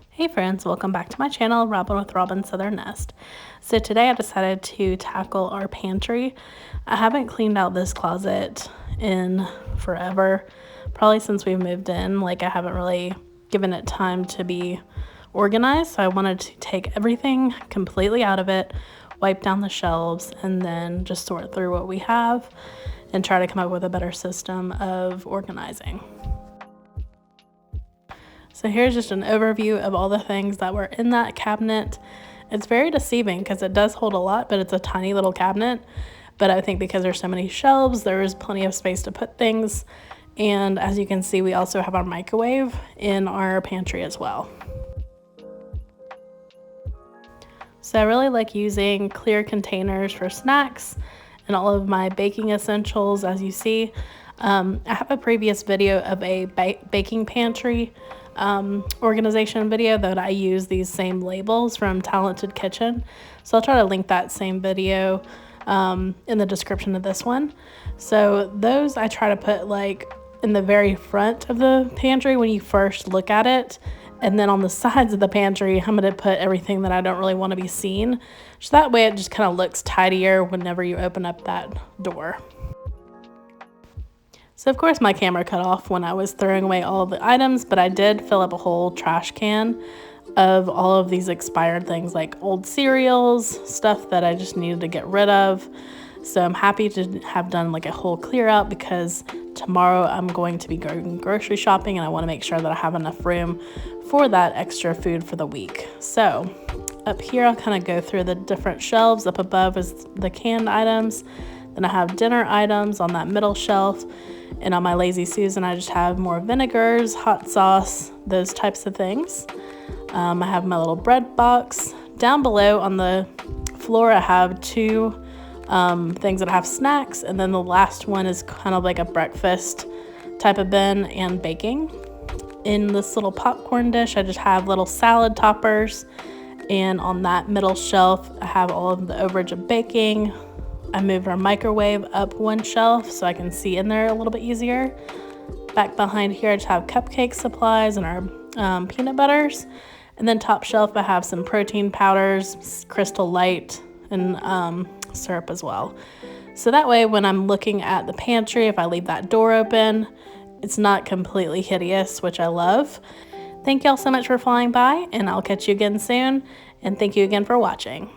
Hey friends, welcome back to my channel, Robyn with Robyn's Southern Nest. So today I decided to tackle our pantry. I haven't cleaned out this closet in forever, probably since we moved in. I haven't really given it time to be organized, so I wanted to take everything completely out of it, wipe down the shelves, and then just sort through what we have and try to come up with a better system of organizing. So here's just an overview of all the things that were in that cabinet. It's very deceiving because it does hold a lot, but it's a tiny little cabinet. But I think because there's so many shelves, there is plenty of space to put things. And as you can see, we also have our microwave in our pantry as well. So I really like using clear containers for snacks and all of my baking essentials, as you see. I have a previous video of a baking pantry organization video that I use these same labels from Talented Kitchen. So I'll try to link that same video in the description of this one. So those I try to put in the very front of the pantry when you first look at it. And then on the sides of the pantry, I'm going to put everything that I don't really want to be seen. So that way it just kind of looks tidier whenever you open up that door. So of course my camera cut off when I was throwing away all of the items, but I did fill up a whole trash can of all of these expired things like old cereals, stuff that I just needed to get rid of. So I'm happy to have done a whole clear out because tomorrow I'm going to be going grocery shopping and I want to make sure that I have enough room for that extra food for the week. So up here I'll kind of go through the different shelves. Up above is the canned items. Then I have dinner items on that middle shelf. And on my Lazy Susan, I just have more vinegars, hot sauce, those types of things. I have my little bread box. Down below on the floor, I have two things that have snacks. And then the last one is kind of like a breakfast type of bin and baking. In this little popcorn dish, I just have little salad toppers. And on that middle shelf, I have all of the overage of baking. I moved our microwave up one shelf so I can see in there a little bit easier. Back behind here, I just have cupcake supplies and our peanut butters. And then top shelf, I have some protein powders, Crystal Light, and syrup as well. So that way, when I'm looking at the pantry, if I leave that door open, it's not completely hideous, which I love. Thank y'all so much for flying by, and I'll catch you again soon. And thank you again for watching.